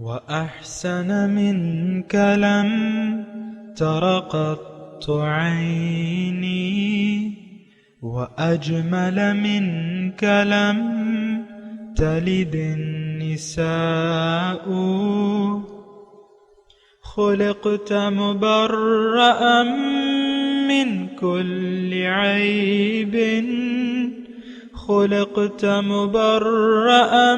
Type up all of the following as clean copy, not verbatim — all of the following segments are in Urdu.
وأحسن منك لم تر قط عيني وأجمل منك لم تلد النساء خلقت مبرأ من كل عيب خلقت مبرأ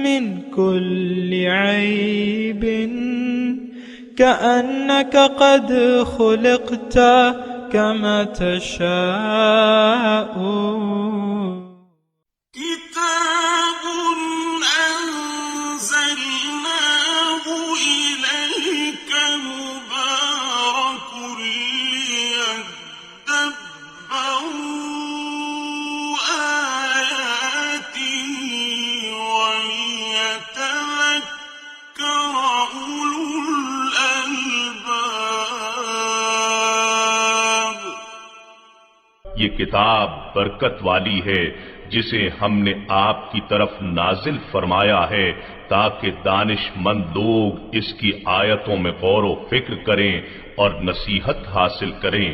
من كل عيب كأنك قد خلقت كما تشاء كتاب أنزلناه إليك مبارك ليدبروا آياته وليتذكر أولو الألباب. یہ کتاب برکت والی ہے جسے ہم نے آپ کی طرف نازل فرمایا ہے تاکہ دانش مند لوگ اس کی آیتوں میں غور و فکر کریں اور نصیحت حاصل کریں.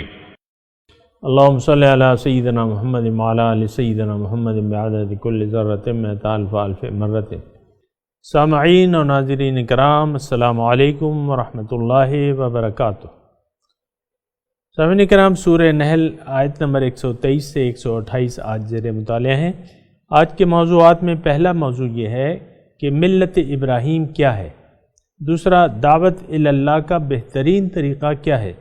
اللہم صلی علی سیدنا محمد وعلی آل سیدنا محمد بعدد کل ذرۃ مئۃ الف الف مرۃ. سامعین و ناظرین کرام، السلام علیکم ورحمۃ اللہ وبرکاتہ. سامعین کرام، سورہ نحل آیت نمبر 123 سے 128 آج زیر مطالعہ ہیں. آج کے موضوعات میں پہلا موضوع یہ ہے کہ ملت ابراہیم کیا ہے، دوسرا دعوت اللہ کا بہترین طریقہ کیا ہے،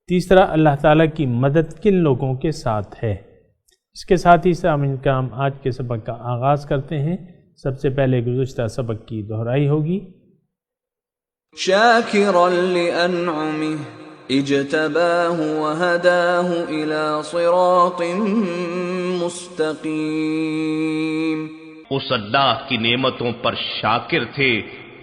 تیسرا اللہ تعالیٰ کی مدد کن لوگوں کے ساتھ ہے. اس کے ساتھ ہی سامعین کرام آج کے سبق کا آغاز کرتے ہیں. سب سے پہلے گزشتہ سبق کی دہرائی ہوگی. شاکرا لأنعمه اجتباه وهداه إلى صراط مستقیم. اس اللہ کی نعمتوں پر شاکر تھے،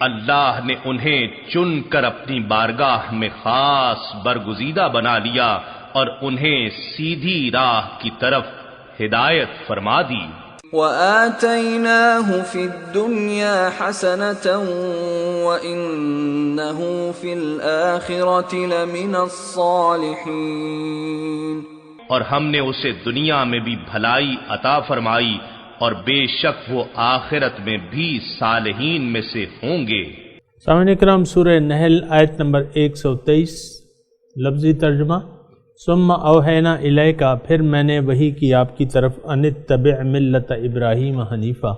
اللہ نے انہیں چن کر اپنی بارگاہ میں خاص برگزیدہ بنا لیا اور انہیں سیدھی راہ کی طرف ہدایت فرما دی. وآتیناہ فی الدنیا حسنة وإنہ فی الآخرة لمن الصالحین. اور ہم نے اسے دنیا میں بھی بھلائی عطا فرمائی اور بے شک وہ آخرت میں بھی صالحین میں سے ہوں گے. سامعین اکرام، سورہ نحل آیت نمبر 123 لفظی ترجمہ. ثم اوحینا الیک، پھر میں نے وحی کی آپ کی طرف ان اتبع ملت ابراہیم حنیفہ،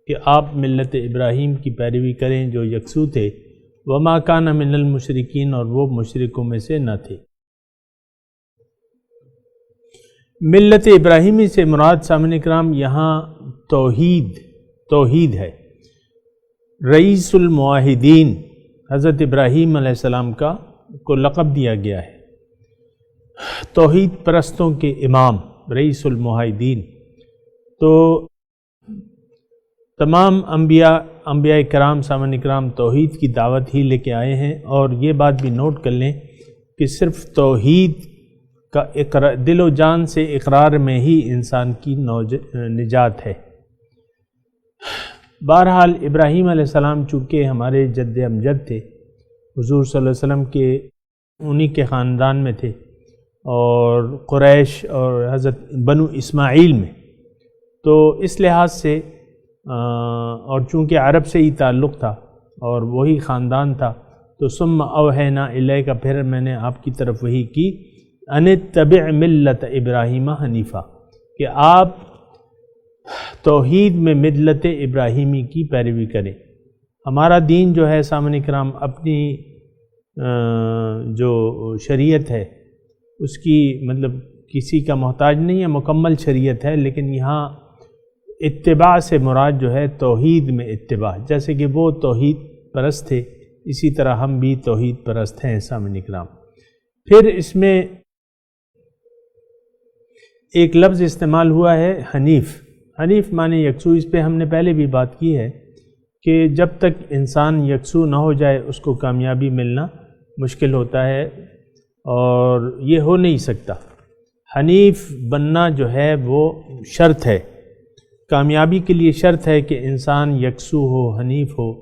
کہ آپ ملت ابراہیم کی پیروی کریں جو یکسو تھے. وما کان من المشرکین، اور وہ مشرکوں میں سے نہ تھے. ملت ابراہیمی سے مراد سامعین اکرام یہاں توحید ہے. رئیس الموحدین حضرت ابراہیم علیہ السلام کو لقب دیا گیا ہے، توحید پرستوں کے امام، رئیس الموحدین. تو تمام انبیاء کرام سامعین اکرام توحید کی دعوت ہی لے کے آئے ہیں. اور یہ بات بھی نوٹ کر لیں کہ صرف توحید کا دل و جان سے اقرار میں ہی انسان کی نجات ہے. بہرحال ابراہیم علیہ السلام چونکہ ہمارے جد امجد تھے، حضور صلی اللہ علیہ وسلم کے انہی کے خاندان میں تھے، اور قریش اور حضرت بنو اسماعیل میں، تو اس لحاظ سے اور چونکہ عرب سے ہی تعلق تھا اور وہی خاندان تھا، تو ثم اوحینا الیک، پھر میں نے آپ کی طرف وحی کی ان اتبع ملت ابراہیم حنیفہ، کہ آپ توحید میں ملت ابراہیمی کی پیروی کریں. ہمارا دین جو ہے سامعین اکرام اپنی جو شریعت ہے اس کی مطلب کسی کا محتاج نہیں ہے، مکمل شریعت ہے. لیکن یہاں اتباع سے مراد جو ہے توحید میں اتباع، جیسے کہ وہ توحید پرست تھے اسی طرح ہم بھی توحید پرست ہیں سامعین اکرام. پھر اس میں ایک لفظ استعمال ہوا ہے حنیف. حنیف معنی یکسو. اس پہ ہم نے پہلے بھی بات کی ہے کہ جب تک انسان یکسو نہ ہو جائے اس کو کامیابی ملنا مشکل ہوتا ہے، اور یہ ہو نہیں سکتا. حنیف بننا جو ہے وہ شرط ہے، کامیابی کے لیے شرط ہے کہ انسان یکسو ہو، حنیف ہو.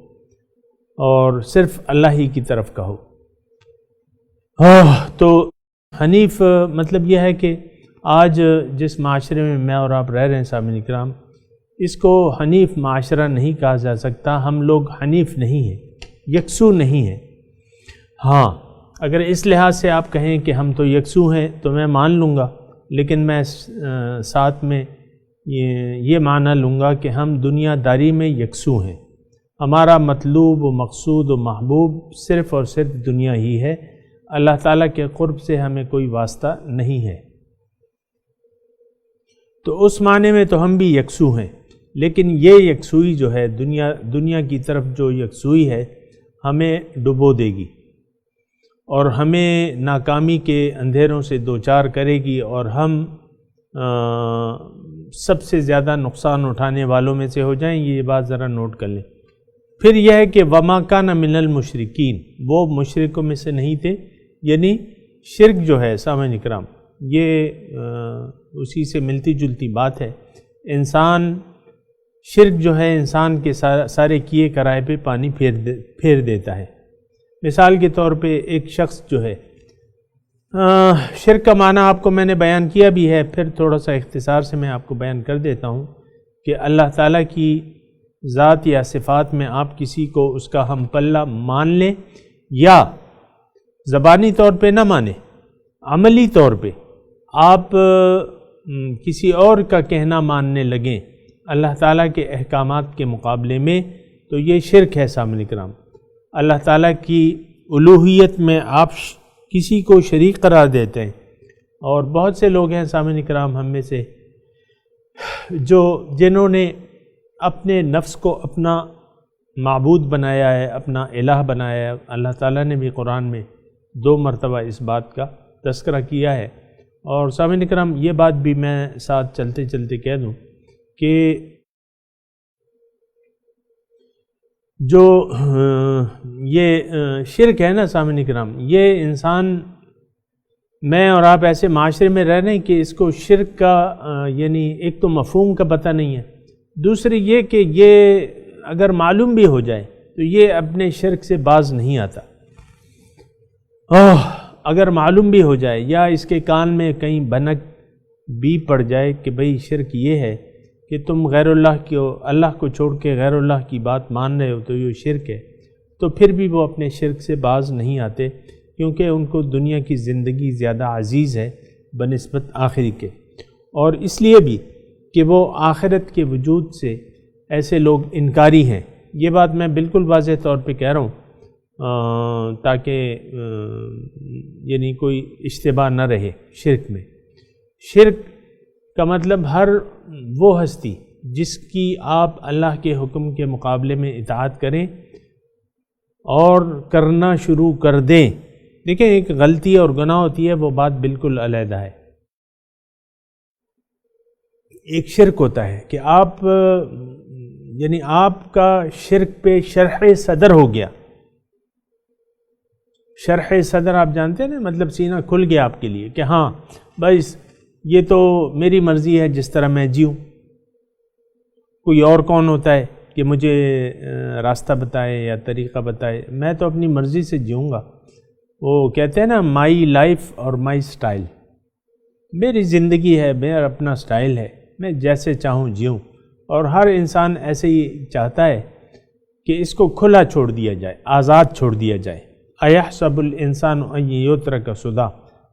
اور صرف اللہ ہی کی طرف کہو۔ تو حنیف مطلب یہ ہے کہ آج جس معاشرے میں میں اور آپ رہ رہے ہیں سامعین کرام، اس کو حنیف معاشرہ نہیں کہا جا سکتا۔ ہم لوگ حنیف نہیں ہیں، یکسو نہیں ہیں۔ ہاں اگر اس لحاظ سے آپ کہیں کہ ہم تو یکسو ہیں تو میں مان لوں گا، لیکن میں ساتھ میں یہ معنی لوں گا کہ ہم دنیا داری میں یکسو ہیں۔ ہمارا مطلوب و مقصود و محبوب صرف اور صرف دنیا ہی ہے، اللہ تعالیٰ کے قرب سے ہمیں کوئی واسطہ نہیں ہے۔ تو اس معنی میں تو ہم بھی یکسو ہیں، لیکن یہ یکسوئی جو ہے دنیا کی طرف جو یکسوئی ہے ہمیں ڈبو دے گی اور ہمیں ناکامی کے اندھیروں سے دوچار کرے گی، اور ہم سب سے زیادہ نقصان اٹھانے والوں میں سے ہو جائیں۔ یہ بات ذرا نوٹ کر لیں۔ پھر یہ ہے کہ وما کان من المشرکین، وہ مشرکوں میں سے نہیں تھے، یعنی شرک جو ہے سامعین اکرام یہ اسی سے ملتی جلتی بات ہے۔ انسان شرک جو ہے انسان کے سارے کیے کرائے پہ پانی پھیر دیتا ہے۔ مثال کے طور پہ ایک شخص جو ہے، شرک کا معنی آپ کو میں نے بیان کیا بھی ہے، پھر تھوڑا سا اختصار سے میں آپ کو بیان کر دیتا ہوں کہ اللہ تعالیٰ کی ذات یا صفات میں آپ کسی کو اس کا ہم پلہ مان لیں، یا زبانی طور پہ نہ مانیں، عملی طور پہ آپ کسی اور کا کہنا ماننے لگیں اللہ تعالیٰ کے احکامات کے مقابلے میں، تو یہ شرک ہے سامعین کرام۔ اللہ تعالیٰ کی الوہیت میں آپ کسی کو شریک قرار دیتے ہیں، اور بہت سے لوگ ہیں سامعین کرام ہم میں سے جنہوں نے اپنے نفس کو اپنا معبود بنایا ہے، اپنا الہ بنایا ہے۔ اللہ تعالیٰ نے بھی قرآن میں 2 مرتبہ اس بات کا تذکرہ کیا ہے۔ اور سامعین کرام یہ بات بھی میں ساتھ چلتے چلتے کہہ دوں کہ جو یہ شرک ہے نا سامعین کرام، یہ انسان، میں اور آپ ایسے معاشرے میں رہ رہے ہیں کہ اس کو شرک کا یعنی ایک تو مفہوم کا پتہ نہیں ہے، دوسری یہ کہ یہ اگر معلوم بھی ہو جائے تو یہ اپنے شرک سے باز نہیں آتا۔ اگر معلوم بھی ہو جائے یا اس کے کان میں کہیں بھنک بھی پڑ جائے کہ بھئی شرک یہ ہے کہ تم غیر اللہ کو چھوڑ کے غیر اللہ کی بات مان رہے ہو، تو یہ شرک ہے، تو پھر بھی وہ اپنے شرک سے باز نہیں آتے، کیونکہ ان کو دنیا کی زندگی زیادہ عزیز ہے بنسبت آخری کے، اور اس لیے بھی کہ وہ آخرت کے وجود سے ایسے لوگ انکاری ہیں۔ یہ بات میں بالکل واضح طور پہ کہہ رہا ہوں تاکہ یعنی کوئی اشتباہ نہ رہے شرک میں۔ شرک کا مطلب ہر وہ ہستی جس کی آپ اللہ کے حکم کے مقابلے میں اطاعت کریں اور کرنا شروع کر دیں۔ دیکھیں ایک غلطی اور گناہ ہوتی ہے، وہ بات بالکل علیحدہ ہے۔ ایک شرک ہوتا ہے کہ آپ یعنی آپ کا شرک پہ شرح صدر ہو گیا۔ شرح صدر آپ جانتے ہیں نا، مطلب سینہ کھل گیا آپ کے لیے کہ ہاں بس یہ تو میری مرضی ہے جس طرح میں جیوں، کوئی اور کون ہوتا ہے کہ مجھے راستہ بتائے یا طریقہ بتائے، میں تو اپنی مرضی سے جیوں گا۔ وہ کہتے ہیں نا مائی لائف اور مائی سٹائل، میری زندگی ہے، میرا اپنا سٹائل ہے، میں جیسے چاہوں جیوں، اور ہر انسان ایسے ہی چاہتا ہے کہ اس کو کھلا چھوڑ دیا جائے، آزاد چھوڑ دیا جائے۔ اَيَحْسَبُ الْإِنسَانُ أَن يُتْرَكَ سُدًى،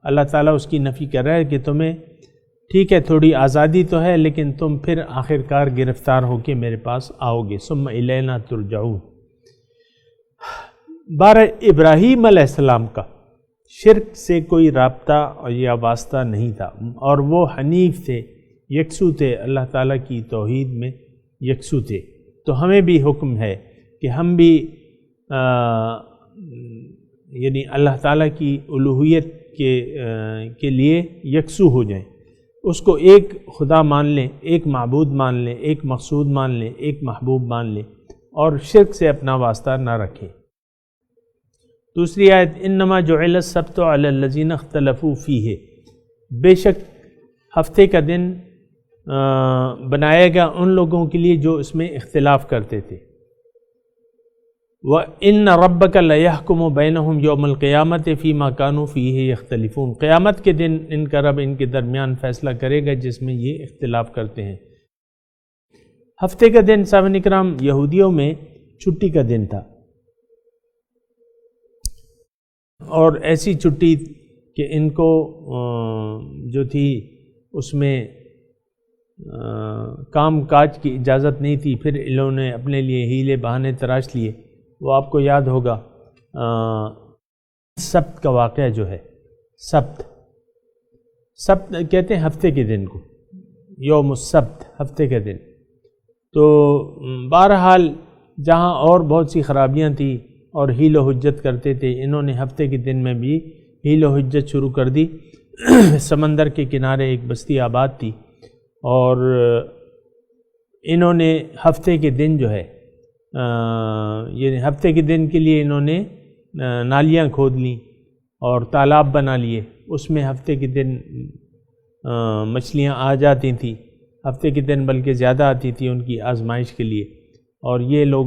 اللہ تعالیٰ اس کی نفی کر رہا ہے کہ تمہیں ٹھیک ہے تھوڑی آزادی تو ہے، لیکن تم پھر آخر کار گرفتار ہو کے میرے پاس آؤ گے، ثُمَّ إِلَيْنَا تُرْجَعُونَ۔ بارہ ابراہیم علیہ السلام کا شرک سے کوئی رابطہ یا واسطہ نہیں تھا، اور وہ حنیف تھے، یکسو تھے، اللہ تعالیٰ کی توحید میں یکسو تھے۔ تو ہمیں بھی حکم ہے کہ ہم بھی یعنی اللہ تعالیٰ کی الوہیت کے لیے یکسو ہو جائیں، اس کو ایک خدا مان لیں، ایک معبود مان لیں، ایک مقصود مان لیں، ایک محبوب مان لیں، اور شرک سے اپنا واسطہ نہ رکھیں۔ دوسری آیت انما جعل السبت علی الذین اختلفوا فیہ، بے شک ہفتے کا دن بنایا گیا ان لوگوں کے لیے جو اس میں اختلاف کرتے تھے۔ وَإِنَّ رَبَّكَ لَيَحْكُمُ بَيْنَهُمْ يَوْمَ الْقِيَامَةِ فِي مَا كَانُوا فِيهِ يَخْتَلِفُونَ، قیامت کے دن ان کا رب ان کے درمیان فیصلہ کرے گا جس میں یہ اختلاف کرتے ہیں۔ ہفتے کا دن صاحبان کرام یہودیوں میں چھٹی کا دن تھا، اور ایسی چھٹی کہ ان کو جو تھی اس میں کام کاج کی اجازت نہیں تھی، پھر انہوں نے اپنے لیے ہیلے بہانے تراش لیے۔ وہ آپ کو یاد ہوگا سبت کا واقعہ جو ہے، سبت کہتے ہیں ہفتے کے دن کو، یوم السبت، ہفتے کے دن۔ تو بہرحال جہاں اور بہت سی خرابیاں تھیں اور حیل و حجت کرتے تھے، انہوں نے ہفتے کے دن میں بھی حیل و حجت شروع کر دی۔ سمندر کے کنارے ایک بستی آباد تھی، اور انہوں نے ہفتے کے دن جو ہے یعنی ہفتے کے دن کے لیے انہوں نے نالیاں کھود لیں اور تالاب بنا لیے، اس میں ہفتے کے دن مچھلیاں آ جاتی تھیں، ہفتے کے دن بلکہ زیادہ آتی تھی ان کی آزمائش کے لیے، اور یہ لوگ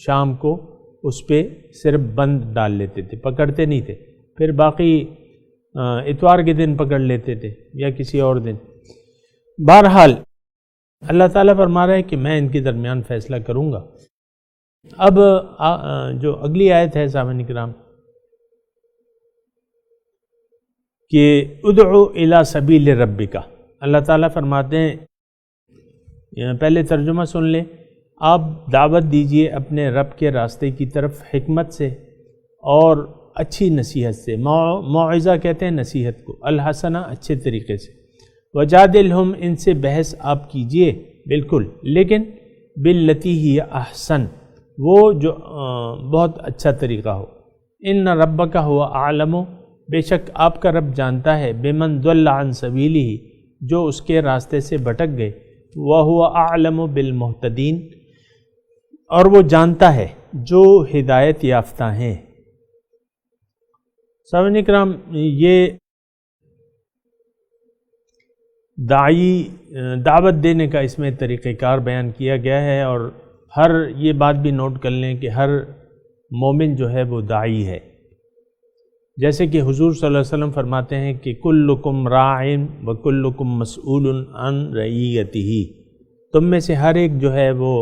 شام کو اس پہ صرف بند ڈال لیتے تھے، پکڑتے نہیں تھے، پھر باقی اتوار کے دن پکڑ لیتے تھے یا کسی اور دن۔ بہرحال اللہ تعالیٰ فرما رہا ہے کہ میں ان کے درمیان فیصلہ کروں گا۔ اب جو اگلی آیت ہے سامعین کرام کہ ادعو الی سبیل ربک، اللہ تعالیٰ فرماتے ہیں، پہلے ترجمہ سن لیں، آپ دعوت دیجئے اپنے رب کے راستے کی طرف حکمت سے اور اچھی نصیحت سے، موعظہ کہتے ہیں نصیحت کو، الحسنہ اچھے طریقے سے، وجادلہم ان سے بحث آپ کیجئے بالکل، لیکن باللتی ہی احسن، وہ جو بہت اچھا طریقہ ہو۔ ان ربک هو اعلم، بے شک آپ کا رب جانتا ہے، بمن ضل عن سبیلہ، جو اس کے راستے سے بھٹک گئے، وهو اعلم بالمہتدین، اور وہ جانتا ہے جو ہدایت یافتہ ہیں۔ سامعین کرام، یہ دعوت دینے کا اس میں طریقہ کار بیان کیا گیا ہے، اور یہ بات بھی نوٹ کر لیں کہ ہر مومن جو ہے وہ داعی ہے، جیسے کہ حضور صلی اللہ علیہ وسلم فرماتے ہیں کہ کلکم راع وکلکم مسئول عن رعیتہ، تم میں سے ہر ایک جو ہے وہ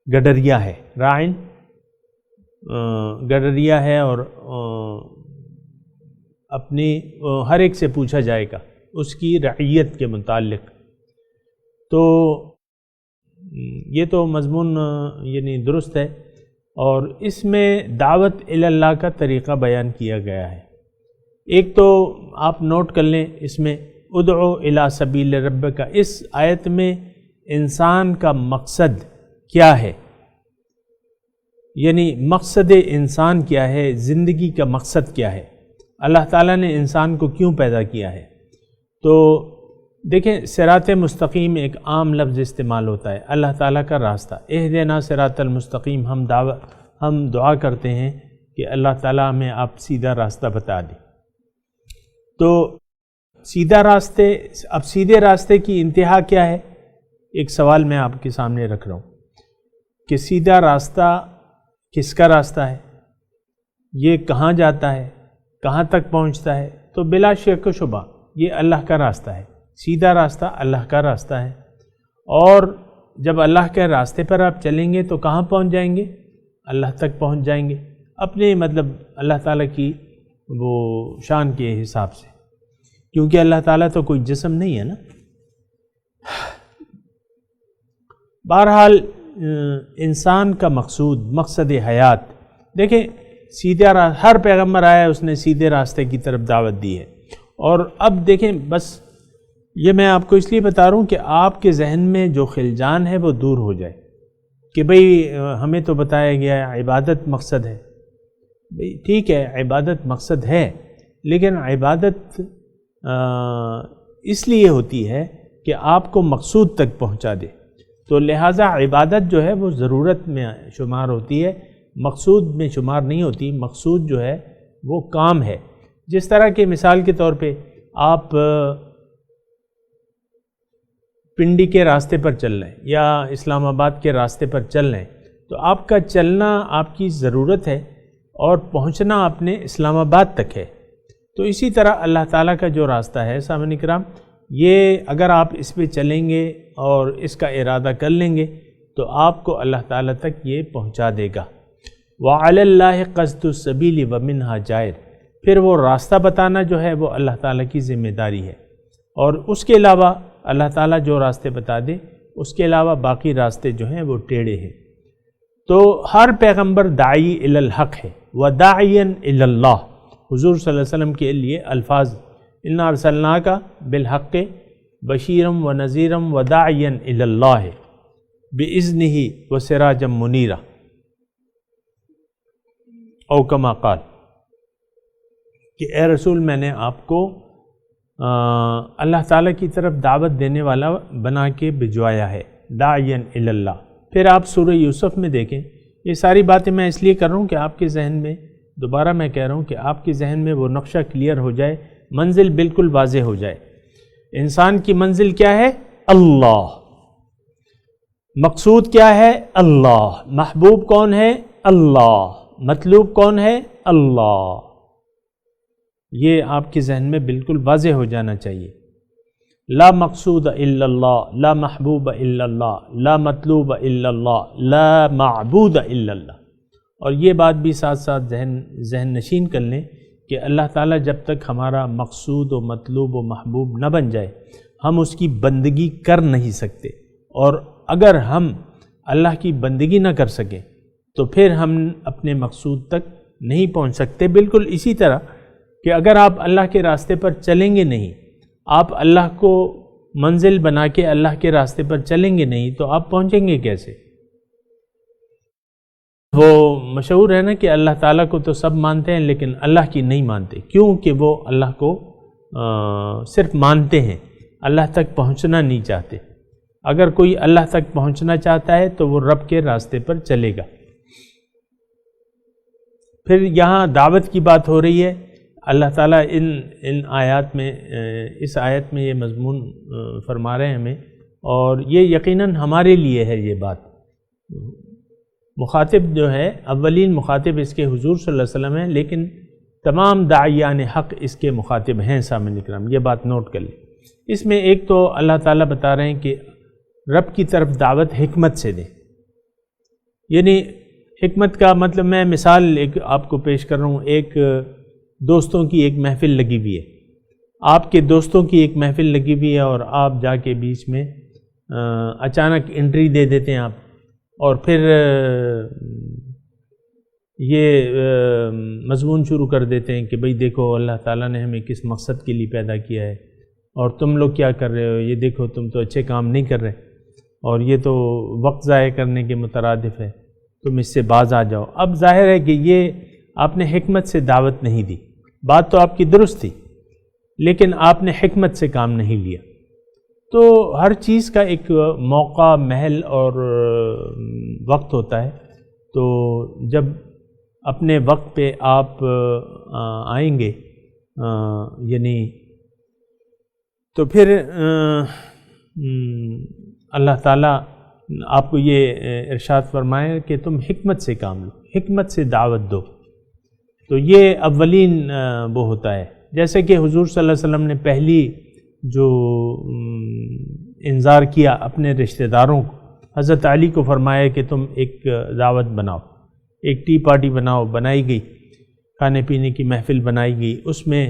گڈریا ہے، راعن گڈریا ہے، اور اپنی ہر ایک سے پوچھا جائے گا اس کی رعیت کے متعلق۔ تو یہ تو مضمون یعنی درست ہے، اور اس میں دعوت الی اللہ کا طریقہ بیان کیا گیا ہے۔ ایک تو آپ نوٹ کر لیں، اس میں ادعو الی سبیل ربک، اس آیت میں انسان کا مقصد کیا ہے، یعنی مقصد انسان کیا ہے، زندگی کا مقصد کیا ہے، اللہ تعالیٰ نے انسان کو کیوں پیدا کیا ہے۔ تو دیکھیں، صراط مستقیم ایک عام لفظ استعمال ہوتا ہے، اللہ تعالیٰ کا راستہ، اہدنا صراط المستقیم، ہم دعا کرتے ہیں کہ اللہ تعالیٰ ہمیں آپ سیدھا راستہ بتا دیں۔ تو سیدھا راستے، اب سیدھے راستے کی انتہا کیا ہے، ایک سوال میں آپ کے سامنے رکھ رہا ہوں کہ سیدھا راستہ کس کا راستہ ہے، یہ کہاں جاتا ہے، کہاں تک پہنچتا ہے؟ تو بلا شک و شبہ یہ اللہ کا راستہ ہے، سیدھا راستہ اللہ کا راستہ ہے، اور جب اللہ کے راستے پر آپ چلیں گے تو کہاں پہنچ جائیں گے؟ اللہ تک پہنچ جائیں گے، اپنے مطلب اللہ تعالیٰ کی وہ شان کے حساب سے، کیونکہ اللہ تعالیٰ تو کوئی جسم نہیں ہے نا۔ بہرحال انسان کا مقصد حیات، دیکھیں سیدھا ہر پیغمبر آیا اس نے سیدھے راستے کی طرف دعوت دی ہے، اور اب دیکھیں بس یہ میں آپ کو اس لیے بتا رہا ہوں کہ آپ کے ذہن میں جو خلجان ہے وہ دور ہو جائے کہ بھئی ہمیں تو بتایا گیا ہے عبادت مقصد ہے۔ بھئی ٹھیک ہے، عبادت مقصد ہے، لیکن عبادت اس لیے ہوتی ہے کہ آپ کو مقصود تک پہنچا دے، تو لہٰذا عبادت جو ہے وہ ضرورت میں شمار ہوتی ہے، مقصود میں شمار نہیں ہوتی۔ مقصود جو ہے وہ کام ہے، جس طرح کہ مثال کے طور پہ آپ پنڈی کے راستے پر چل رہے ہیں یا اسلام آباد کے راستے پر چل رہے ہیں تو آپ کا چلنا آپ کی ضرورت ہے اور پہنچنا اپنے اسلام آباد تک ہے۔ تو اسی طرح اللہ تعالیٰ کا جو راستہ ہے سامعین کرام، یہ اگر آپ اس پہ چلیں گے اور اس کا ارادہ کر لیں گے تو آپ کو اللہ تعالیٰ تک یہ پہنچا دے گا۔ وَعَلَى اللَّهِ قَصْدُ السَّبِيلِ وَمِنْهَا جَائِرٌ، پھر وہ راستہ بتانا جو ہے وہ اللہ تعالیٰ کی ذمہ داری ہے، اور اس کے علاوہ اللہ تعالیٰ جو راستے بتا دے اس کے علاوہ باقی راستے جو ہیں وہ ٹیڑھے ہیں۔ تو ہر پیغمبر داعی الی الحق ہے، وَدَاعِيًا الی اللہ، حضور صلی اللہ علیہ وسلم کے لیے الفاظ اِنَّا أَرْسَلْنَاكَ بِالْحَقِّ بَشِيرًا وَنَذِيرًا وَدَاعِيًا الی اللہ بِإِذْنِهِ وَسِرَاجًا مُنِيرًا، او کما قال، کہ اے رسول میں نے آپ کو اللہ تعالیٰ کی طرف دعوت دینے والا بنا کے بھجوایا ہے، داعیاً الی اللہ۔ پھر آپ سورہ یوسف میں دیکھیں، یہ ساری باتیں میں اس لیے کر رہا ہوں کہ آپ کے ذہن میں، دوبارہ میں کہہ رہا ہوں کہ آپ کے ذہن میں وہ نقشہ کلیئر ہو جائے، منزل بالکل واضح ہو جائے۔ انسان کی منزل کیا ہے؟ اللہ۔ مقصود کیا ہے؟ اللہ۔ محبوب کون ہے؟ اللہ۔ مطلوب کون ہے؟ اللہ۔ یہ آپ کے ذہن میں بالکل واضح ہو جانا چاہیے۔ لا مقصود الا اللہ، لا محبوب الا اللہ، لا مطلوب الا اللہ، لا معبود الا اللہ۔ اور یہ بات بھی ساتھ ساتھ ذہن نشین کر لیں کہ اللہ تعالیٰ جب تک ہمارا مقصود و مطلوب و محبوب نہ بن جائے ہم اس کی بندگی کر نہیں سکتے، اور اگر ہم اللہ کی بندگی نہ کر سکیں تو پھر ہم اپنے مقصود تک نہیں پہنچ سکتے۔ بالکل اسی طرح کہ اگر آپ اللہ کے راستے پر چلیں گے نہیں، آپ اللہ کو منزل بنا کے اللہ کے راستے پر چلیں گے نہیں تو آپ پہنچیں گے کیسے؟ وہ مشہور ہے نا کہ اللہ تعالیٰ کو تو سب مانتے ہیں لیکن اللہ کی نہیں مانتے، کیوں کہ وہ اللہ کو صرف مانتے ہیں، اللہ تک پہنچنا نہیں چاہتے۔ اگر کوئی اللہ تک پہنچنا چاہتا ہے تو وہ رب کے راستے پر چلے گا۔ پھر یہاں دعوت کی بات ہو رہی ہے، اللہ تعالیٰ ان آیات میں، اس آیت میں یہ مضمون فرما رہے ہیں ہمیں، اور یہ یقیناً ہمارے لیے ہے یہ بات۔ مخاطب جو ہے، اولین مخاطب اس کے حضور صلی اللہ علیہ وسلم ہیں، لیکن تمام داعیان حق اس کے مخاطب ہیں سامعین اکرام، یہ بات نوٹ کر لیں۔ اس میں ایک تو اللہ تعالیٰ بتا رہے ہیں کہ رب کی طرف دعوت حکمت سے دیں، یعنی حکمت کا مطلب، میں مثال ایک آپ کو پیش کر رہا ہوں۔ ایک دوستوں کی ایک محفل لگی ہوئی ہے، آپ کے دوستوں کی ایک محفل لگی ہوئی ہے، اور آپ جا کے بیچ میں اچانک انٹری دے دیتے ہیں آپ، اور پھر یہ مضمون شروع کر دیتے ہیں کہ بھئی دیکھو اللہ تعالیٰ نے ہمیں کس مقصد کے لیے پیدا کیا ہے، اور تم لوگ کیا کر رہے ہو، یہ دیکھو تم تو اچھے کام نہیں کر رہے، اور یہ تو وقت ضائع کرنے کے مترادف ہے، تم اس سے باز آ جاؤ۔ اب ظاہر ہے کہ یہ آپ نے حکمت سے دعوت نہیں دی، بات تو آپ کی درست تھی لیکن آپ نے حکمت سے کام نہیں لیا۔ تو ہر چیز کا ایک موقع، محل اور وقت ہوتا ہے، تو جب اپنے وقت پہ آپ آئیں گے یعنی تو پھر اللہ تعالیٰ آپ کو یہ ارشاد فرمائے کہ تم حکمت سے کام لو، حکمت سے دعوت دو۔ تو یہ اولین وہ ہوتا ہے، جیسے کہ حضور صلی اللہ علیہ وسلم نے پہلی جو انذار کیا اپنے رشتہ داروں کو، حضرت علی کو فرمایا کہ تم ایک دعوت بناؤ، ایک ٹی پارٹی بناؤ، بنائی گئی، کھانے پینے کی محفل بنائی گئی، اس میں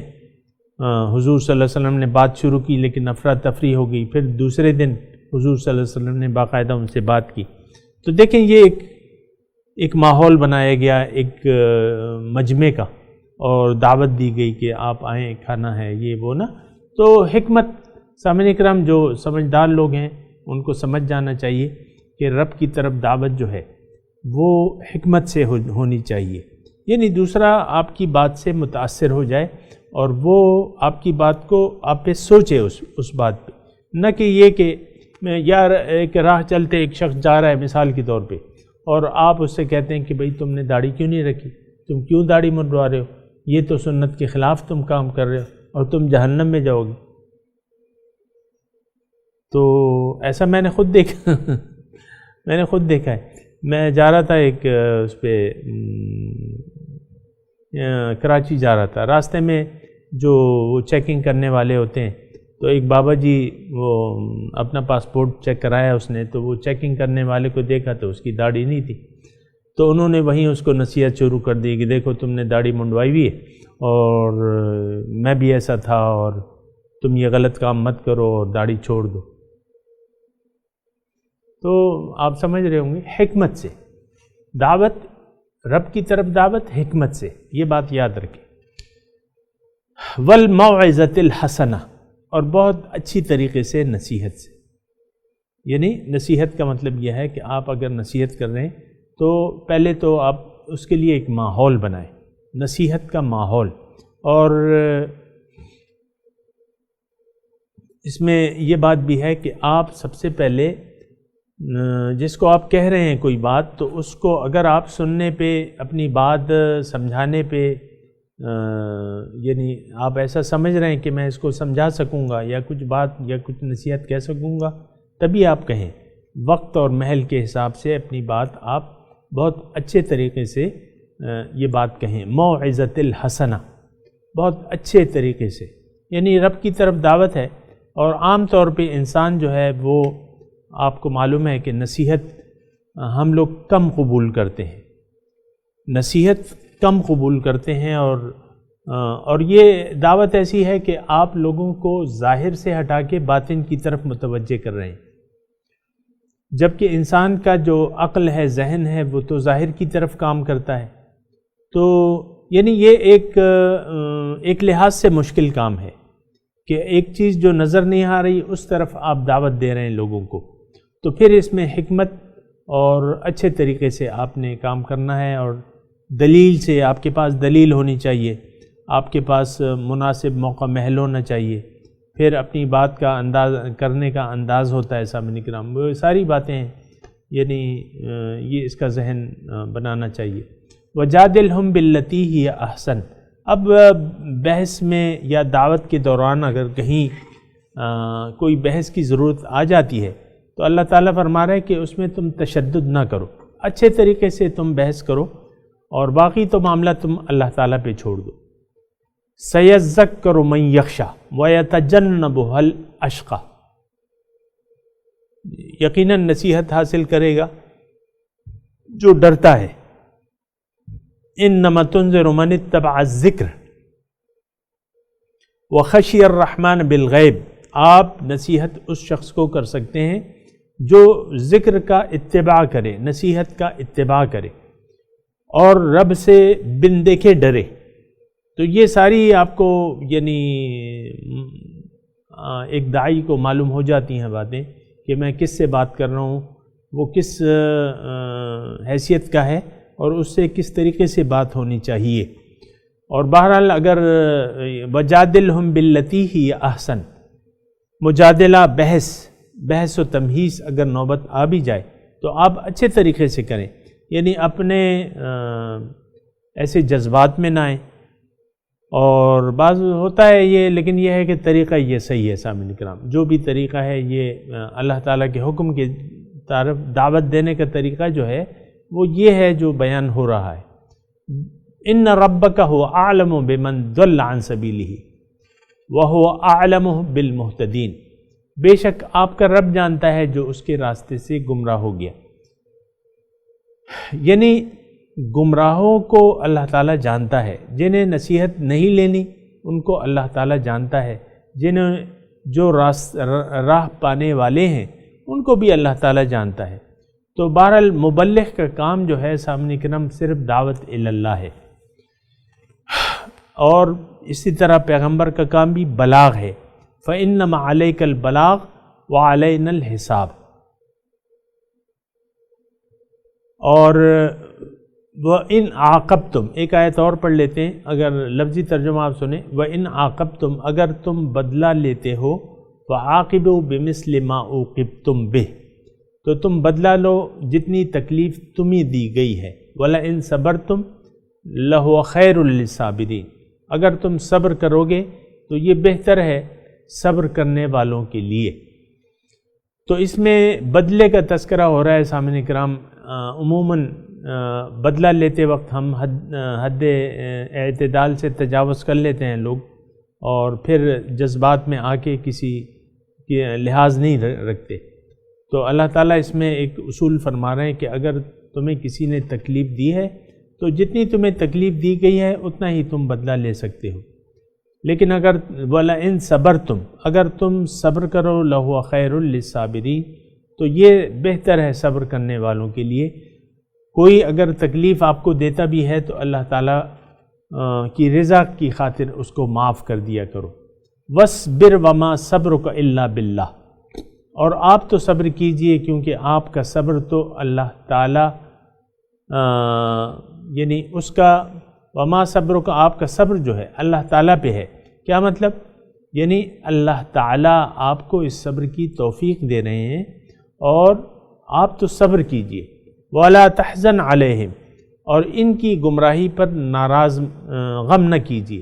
حضور صلی اللہ علیہ وسلم نے بات شروع کی لیکن افراتفری ہو گئی، پھر دوسرے دن حضور صلی اللہ علیہ وسلم نے باقاعدہ ان سے بات کی۔ تو دیکھیں یہ ایک ماحول بنایا گیا ایک مجمع کا، اور دعوت دی گئی کہ آپ آئیں، کھانا ہے، یہ وہ نا۔ تو حکمت، سامعین اکرام جو سمجھدار لوگ ہیں ان کو سمجھ جانا چاہیے کہ رب کی طرف دعوت جو ہے وہ حکمت سے ہونی چاہیے، یعنی دوسرا آپ کی بات سے متاثر ہو جائے اور وہ آپ کی بات کو آپ پہ سوچے اس بات پہ، نہ کہ یہ کہ یار ایک راہ چلتے ایک شخص جا رہا ہے مثال کے طور پہ، اور آپ اس سے کہتے ہیں کہ بھئی تم نے داڑھی کیوں نہیں رکھی، تم کیوں داڑھی منڈوا رہے ہو، یہ تو سنت کے خلاف تم کام کر رہے ہو اور تم جہنم میں جاؤ گے۔ تو ایسا میں نے خود دیکھا میں نے خود دیکھا ہے. میں جا رہا تھا ایک اس پہ کراچی جا رہا تھا، راستے میں جو وہ چیکنگ کرنے والے ہوتے ہیں، تو ایک بابا جی وہ اپنا پاسپورٹ چیک کرایا اس نے، تو وہ چیکنگ کرنے والے کو دیکھا تو اس کی داڑھی نہیں تھی، تو انہوں نے وہیں اس کو نصیحت شروع کر دی کہ دیکھو تم نے داڑھی منڈوائی ہوئی ہے اور میں بھی ایسا تھا، اور تم یہ غلط کام مت کرو اور داڑھی چھوڑ دو. تو آپ سمجھ رہے ہوں گے حکمت سے دعوت، رب کی طرف دعوت حکمت سے، یہ بات یاد رکھیں. والموعظۃ الحسنہ، اور بہت اچھی طریقے سے نصیحت سے. یعنی نصیحت کا مطلب یہ ہے کہ آپ اگر نصیحت کر رہے ہیں تو پہلے تو آپ اس کے لیے ایک ماحول بنائیں، نصیحت کا ماحول. اور اس میں یہ بات بھی ہے کہ آپ سب سے پہلے جس کو آپ کہہ رہے ہیں کوئی بات، تو اس کو اگر آپ سننے پہ، اپنی بات سمجھانے پہ، یعنی آپ ایسا سمجھ رہے ہیں کہ میں اس کو سمجھا سکوں گا یا کچھ بات یا کچھ نصیحت کہہ سکوں گا، تبھی آپ کہیں. وقت اور محل کے حساب سے اپنی بات آپ بہت اچھے طریقے سے یہ بات کہیں. موعظۃ الحسنہ، بہت اچھے طریقے سے، یعنی رب کی طرف دعوت ہے. اور عام طور پہ انسان جو ہے وہ، آپ کو معلوم ہے کہ نصیحت ہم لوگ کم قبول کرتے ہیں، نصیحت کم قبول کرتے ہیں. اور یہ دعوت ایسی ہے کہ آپ لوگوں کو ظاہر سے ہٹا کے باطن کی طرف متوجہ کر رہے ہیں، جبکہ انسان کا جو عقل ہے، ذہن ہے، وہ تو ظاہر کی طرف کام کرتا ہے. تو یعنی یہ ایک لحاظ سے مشکل کام ہے کہ ایک چیز جو نظر نہیں آ رہی اس طرف آپ دعوت دے رہے ہیں لوگوں کو. تو پھر اس میں حکمت اور اچھے طریقے سے آپ نے کام کرنا ہے، اور دلیل سے، آپ کے پاس دلیل ہونی چاہیے، آپ کے پاس مناسب موقع محل ہونا چاہیے، پھر اپنی بات کا انداز کرنے کا انداز ہوتا ہے. سامعین کرام، وہ ساری باتیں ہیں، یعنی یہ اس کا ذہن بنانا چاہیے. وَجَادِلْهُمْ بِالَّتِي هِيَ أَحْسَنُ. اب بحث میں یا دعوت کے دوران اگر کہیں کوئی بحث کی ضرورت آ جاتی ہے تو اللہ تعالیٰ فرما رہا ہے کہ اس میں تم تشدد نہ کرو، اچھے طریقے سے تم بحث کرو، اور باقی تو معاملہ تم اللہ تعالیٰ پہ چھوڑ دو. سَيَذَّكَّرُ مَن يَخْشَىٰ وَيَتَجَنَّبُهَا الْأَشْقَىٰ. یقیناً نصیحت حاصل کرے گا جو ڈرتا ہے. انما تنذر من اتبع الذکر وخشی الرحمن بالغیب. آپ نصیحت اس شخص کو کر سکتے ہیں جو ذکر کا اتباع کرے، نصیحت کا اتباع کرے اور رب سے بن دیکھے ڈرے. تو یہ ساری آپ کو یعنی ایک داعی کو معلوم ہو جاتی ہیں باتیں کہ میں کس سے بات کر رہا ہوں، وہ کس حیثیت کا ہے اور اس سے کس طریقے سے بات ہونی چاہیے. اور بہرحال اگر وجادلہم باللتی ہی احسن، مجادلہ بحث و تمہیز اگر نوبت آ بھی جائے تو آپ اچھے طریقے سے کریں، یعنی اپنے ایسے جذبات میں نہ آئیں. اور بعض ہوتا ہے یہ، لیکن یہ ہے کہ طریقہ یہ صحیح ہے. سامعین کرام، جو بھی طریقہ ہے یہ اللہ تعالیٰ کے حکم کی طرف دعوت دینے کا طریقہ جو ہے وہ یہ ہے جو بیان ہو رہا ہے. ان ربک هو اعلم بمن ضل عن سبیلہ وهو اعلم بالمہتدین. بے شک آپ کا رب جانتا ہے جو اس کے راستے سے گمراہ ہو گیا. یعنی گمراہوں کو اللہ تعالیٰ جانتا ہے، جنہیں نصیحت نہیں لینی ان کو اللہ تعالیٰ جانتا ہے، جنہیں جو راہ پانے والے ہیں ان کو بھی اللہ تعالیٰ جانتا ہے. تو بہرحال مبلغ کا کام جو ہے سامعین کرام صرف دعوت اللہ ہے، اور اسی طرح پیغمبر کا کام بھی بلاغ ہے. فَإِنَّمَا عَلَيْكَ الْبَلَاغُ وَعَلَيْنَا الْحِسَابُ. اور وَإِنْ عَاقَبْتُمْ، ایک آیت اور پڑھ لیتے ہیں، اگر لفظی ترجمہ آپ سنیں. وَإِنْ عَاقَبْتُمْ، اگر تم بدلہ لیتے ہو، فَعَاقِبُوا بِمِثْلِ مَا عُوقِبْتُمْ بِهِ، تو تم بدلہ لو جتنی تکلیف تمہیں دی گئی ہے. وَلَئِنْ صَبَرْتُمْ لَهُوَ خَيْرٌ لِلصَّابِرِينَ، اگر تم صبر کرو گے تو یہ بہتر ہے صبر کرنے والوں کے لیے. تو اس میں بدلے کا تذکرہ ہو رہا ہے سامعین کرام۔ عموماً بدلہ لیتے وقت ہم حد اعتدال سے تجاوز کر لیتے ہیں لوگ، اور پھر جذبات میں آ کے کسی لحاظ نہیں رکھتے۔ تو اللہ تعالیٰ اس میں ایک اصول فرما رہے ہیں کہ اگر تمہیں کسی نے تکلیف دی ہے تو جتنی تمہیں تکلیف دی گئی ہے اتنا ہی تم بدلہ لے سکتے ہو، لیکن اگر وَلَئِن صَبَرْتُمْ، اگر تم صبر کرو لَهُوَ خَيْرٌ لِلصَّابِرِينَ، تو یہ بہتر ہے صبر کرنے والوں کے لیے۔ کوئی اگر تکلیف آپ کو دیتا بھی ہے تو اللہ تعالیٰ کی رضا کی خاطر اس کو معاف کر دیا کرو۔ وَاصْبِرْ وَمَا صَبْرُكَ إِلَّا بِاللَّهِ، اور آپ تو صبر کیجئے کیونکہ آپ کا صبر تو اللہ تعالیٰ یعنی اس کا وما صبر کا آپ کا صبر جو ہے اللہ تعالیٰ پہ ہے۔ کیا مطلب؟ یعنی اللہ تعالیٰ آپ کو اس صبر کی توفیق دے رہے ہیں، اور آپ تو صبر کیجئے۔ وَلَا تَحْزَنْ عَلَيْهِمْ، اور ان کی گمراہی پر ناراض غم نہ کیجئے۔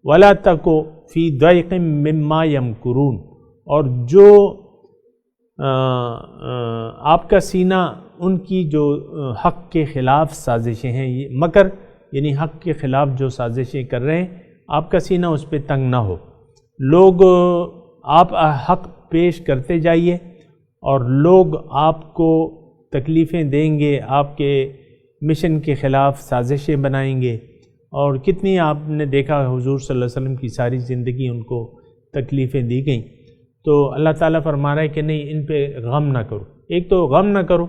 وَلَا تَكُ فِي ضَيْقٍ مِّمَّا يَمْكُرُونَ، اور جو آپ کا سینہ ان کی جو حق کے خلاف سازشیں ہیں، یہ مکر یعنی حق کے خلاف جو سازشیں کر رہے ہیں، آپ کا سینہ اس پہ تنگ نہ ہو۔ لوگ آپ حق پیش کرتے جائیے، اور لوگ آپ کو تکلیفیں دیں گے، آپ کے مشن کے خلاف سازشیں بنائیں گے، اور کتنی آپ نے دیکھا حضور صلی اللہ علیہ وسلم کی ساری زندگی ان کو تکلیفیں دی گئیں۔ تو اللہ تعالیٰ فرما رہا ہے کہ نہیں، ان پہ غم نہ کرو۔ ایک تو غم نہ کرو،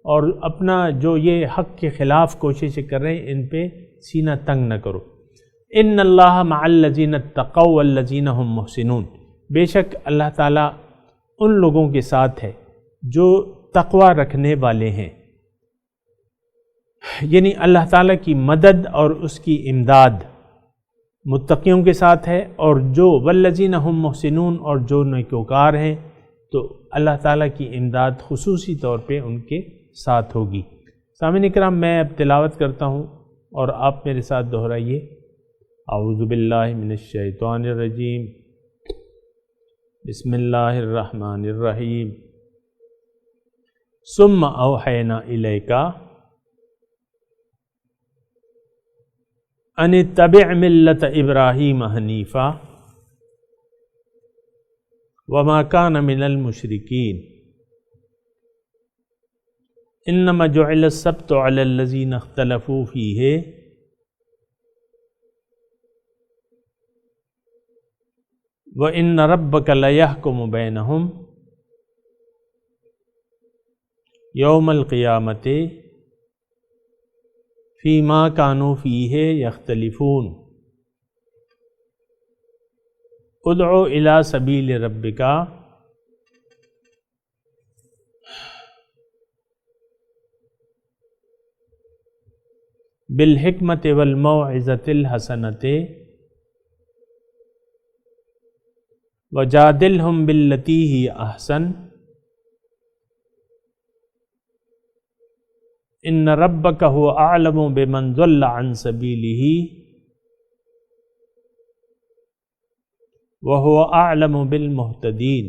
اور اپنا جو یہ حق کے خلاف کوششیں کر رہے ہیں ان پہ سینہ تنگ نہ کرو۔ ان اللہ مع الذین اتقوا والذین هم محسنون، بے شک اللہ تعالیٰ ان لوگوں کے ساتھ ہے جو تقوی رکھنے والے ہیں، یعنی اللہ تعالیٰ کی مدد اور اس کی امداد متقیوں کے ساتھ ہے، اور جو والذین هم محسنون، اور جو نیکوکار ہیں تو اللہ تعالیٰ کی امداد خصوصی طور پہ ان کے ساتھ ہوگی۔ سامعین کرام، میں اب تلاوت کرتا ہوں اور آپ میرے ساتھ دہرائیے۔ اعوذ باللہ من الشیطان الرجیم، بسم اللہ الرحمن الرحیم۔ ثم اوحینا الیک ان اتبع ملت ابراہیم حنیفا وما کان من المشرکین انما جعل السبت علی الذین اختلفوا فیہ وَإِنَّ رَبَّكَ لَيَحْكُمُ بَيْنَهُمْ يَوْمَ الْقِيَامَةِ فِيمَا كَانُوا فِيهِ يَخْتَلِفُونَ ادْعُ إِلَى سَبِيلِ رَبِّكَ بِالْحِكْمَةِ وَالْمَوْعِظَةِ الْحَسَنَةِ وَجَادِلْهُمْ بِالَّتِي هِيَ أَحْسَنُ إِنَّ رَبَّكَ هُوَ أَعْلَمُ بِمَنْ ضَلَّ عَنْ سَبِيلِهِ وَهُوَ أَعْلَمُ بِالْمُهْتَدِينَ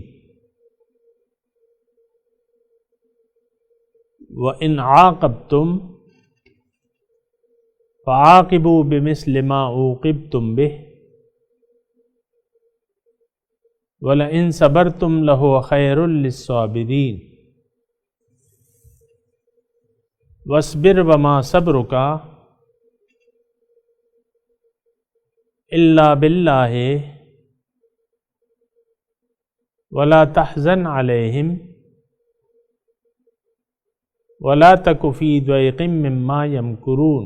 وَإِنْ عَاقَبْتُمْ فَعَاقِبُوا بِمِثْلِ مَا عُوقِبْتُمْ بِهِ وَلَئِن صَبَرْتُمْ لَهُوَ خَيْرٌ لِلصَّابِرِينَ وَاصْبِرْ وَمَا صَبْرُكَ إِلَّا بِاللَّهِ وَلَا تَحْزَنْ عَلَيْهِمْ وَلَا تَكُ فِي ضَيْقٍ مِّمَّا يَمْكُرُونَ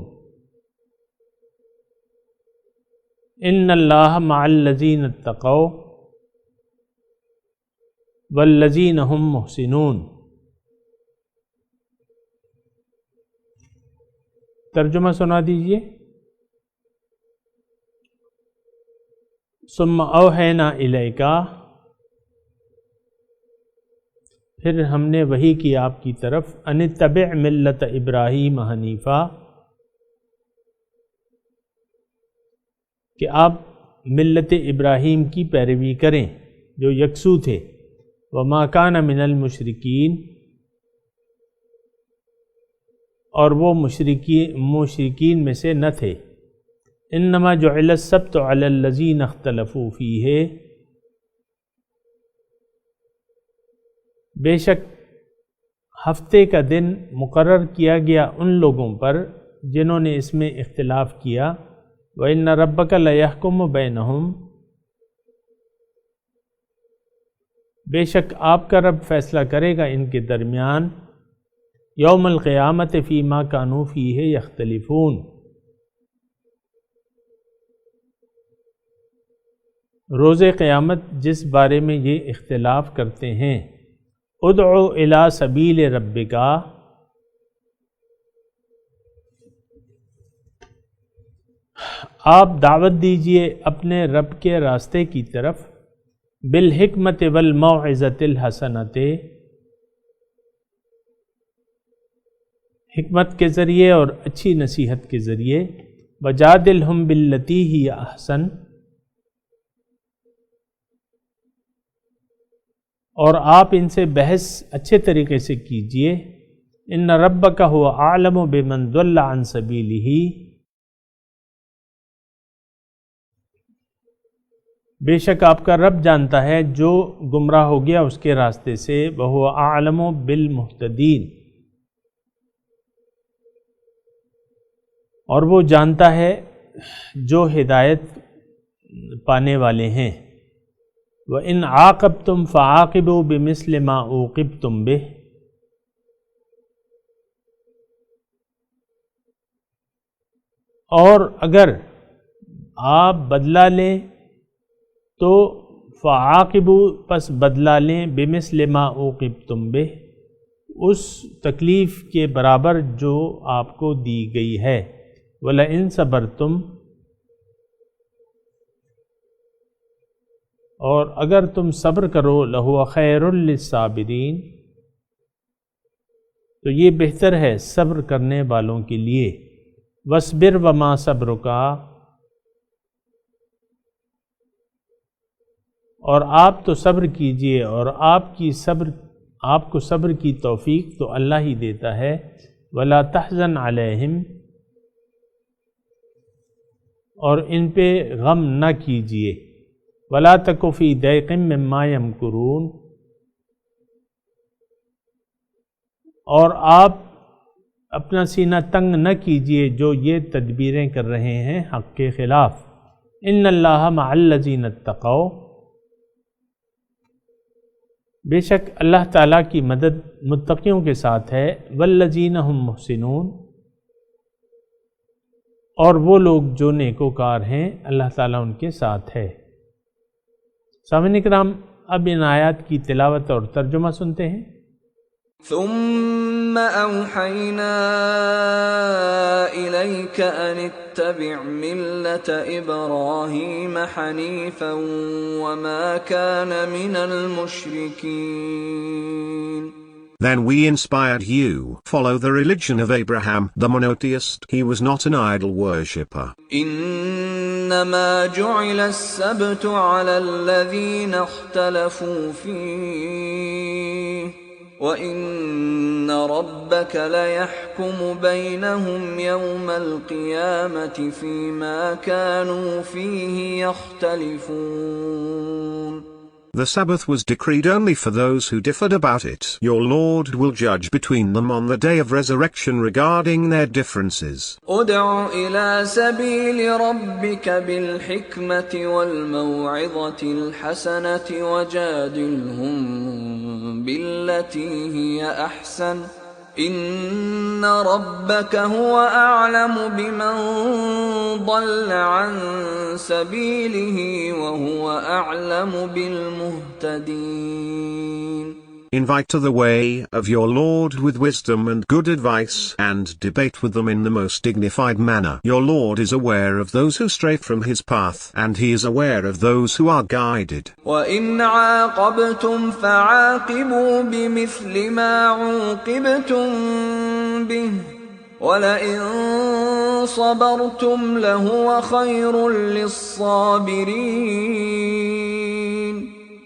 إِنَّ اللَّهَ مَعَ الَّذِينَ اتَّقَوْا وَالَّذِينَ هُمْ مُحْسِنُونَ۔ ترجمہ سنا دیجئے۔ ثم اوحینا الیک، پھر ہم نے وحی کی آپ کی طرف، ان اتبع ملت ابراہیم حنیفا، کہ آپ ملت ابراہیم کی پیروی کریں جو یکسو تھے، وما کان من المشرکین، اور وہ مشرکین میں سے نہ تھے۔ انما جعل السبت علی الذین اختلفوا فیہ، بے شک ہفتے کا دن مقرر کیا گیا ان لوگوں پر جنہوں نے اس میں اختلاف کیا۔ وَإِنَّ رَبَّكَ لَيَحْكُمُ بَيْنَهُمْ، بے شک آپ کا رب فیصلہ کرے گا ان کے درمیان، یوم القیامت فیما کانوا فیہ یختلفون، روز قیامت جس بارے میں یہ اختلاف کرتے ہیں۔ ادعو الی سبیل ربک، آپ دعوت دیجئے اپنے رب کے راستے کی طرف، بالحکمت والموعظۃ الحسنۃ، حکمت کے ذریعے اور اچھی نصیحت کے ذریعے، وجادلہم باللتی ہی احسن، اور آپ ان سے بحث اچھے طریقے سے کیجئے۔ ان ربک هو اعلم بمن ضل عن سبیلہ، بے شک آپ کا رب جانتا ہے جو گمراہ ہو گیا اس کے راستے سے، وَهُوَ أَعْلَمُ بِالْمُهْتَدِينَ، اور وہ جانتا ہے جو ہدایت پانے والے ہیں۔ وَإِنْ عَاقَبْتُمْ فَعَاقِبُوا بِمِثْلِ مَا عُوقِبْتُمْ بِهِ، اور اگر آپ بدلہ لیں تو فعاقبوا، پس بدلہ لیں، بمثل ما عوقبتم بہ، اس تکلیف کے برابر جو آپ کو دی گئی ہے۔ وَلَئِن صَبَرْتُمْ، اور اگر تم صبر کرو، لَهُوَ خَيْرٌ لِلصَّابِرِينَ، تو یہ بہتر ہے صبر کرنے والوں کے لیے۔ وَاصْبِرْ وَمَا صَبْرُكَ، اور آپ تو صبر کیجئے، اور آپ کو صبر کی توفیق تو اللہ ہی دیتا ہے۔ وَلَا تَحْزَنْ عَلَيْهِمْ، اور ان پہ غم نہ کیجئے۔ وَلَا تَكُ فِي ضَيْقٍ مِّمَّا يَمْكُرُونَ، اور آپ اپنا سینہ تنگ نہ کیجئے جو یہ تدبیریں کر رہے ہیں حق کے خلاف۔ إِنَّ اللَّهَ مَعَ الَّذِينَ اتَّقَوْا، بے شک اللہ تعالیٰ کی مدد متقیوں کے ساتھ ہے۔ وَالَّذِينَ هُمْ مُحْسِنُونَ، اور وہ لوگ جو نیکوکار ہیں اللہ تعالیٰ ان کے ساتھ ہے۔ سامعین کرام، اب ان آیات کی تلاوت اور ترجمہ سنتے ہیں۔ ثم أوحينا إليك أن اتبع ملة إبراهيم حنيفا وما كان من المشركين. Then we inspired you, follow the religion of Abraham, the monotheist. He was not an idol worshipper. إنما جعل السبت على الذين اختلفوا فيه وَإِنَّ رَبَّكَ لَيَحْكُمُ بَيْنَهُمْ يَوْمَ الْقِيَامَةِ فِيمَا كَانُوا فِيهِ يَخْتَلِفُونَ. The Sabbath was decreed only for those who differed about it. Your Lord will judge between them on the day of resurrection regarding their differences. ادع إلى سبيل ربك بالحكمة والموعظة الحسنة وجادلهم بالتي هي أحسن إن ربك هو أعلم بمن ضل عن سبيله وهو أعلم بالمهتدين. Invite to the way of your Lord with wisdom and good advice, and debate with them in the most dignified manner. Your Lord is aware of those who stray from his path, and he is aware of those who are guided. وَإِنْ عَاقَبْتُمْ فَعَاقِبُوا بِمِثْلِ مَا عُوقِبْتُمْ بِهِ وَلَئِنْ صَبَرْتُمْ لَهُوَ خَيْرٌ لِلصَّابِرِينَ.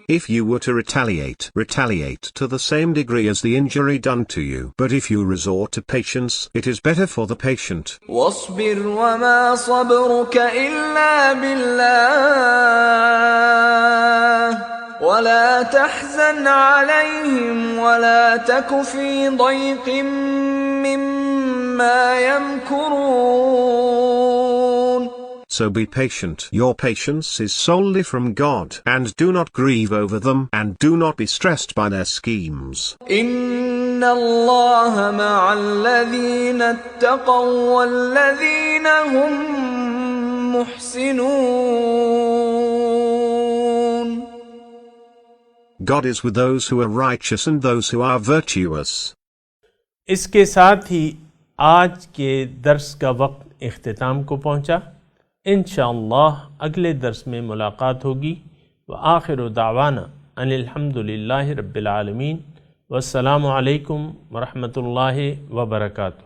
If you were to retaliate, retaliate to the same degree as the injury done to you. But if you resort to patience, it is better for the patient. واصبر وما صبرك إلا بالله ولا تحزن عليهم ولا تك في ضيق مما يمكرون. So be patient. Your patience is solely from God. And do not grieve over them, and do not be stressed by their schemes. إن الله مع الذين اتقوا والذين هم محسنون. God is with those who are righteous and those who are virtuous. اس کے ساتھ ہی آج کے درس کا وقت اختتام کو پہنچا. انشاءاللہ اگلے درس میں ملاقات ہوگی. وآخر دعوانا ان الحمدللہ رب العالمین. والسلام علیکم ورحمۃ اللہ وبرکاتہ.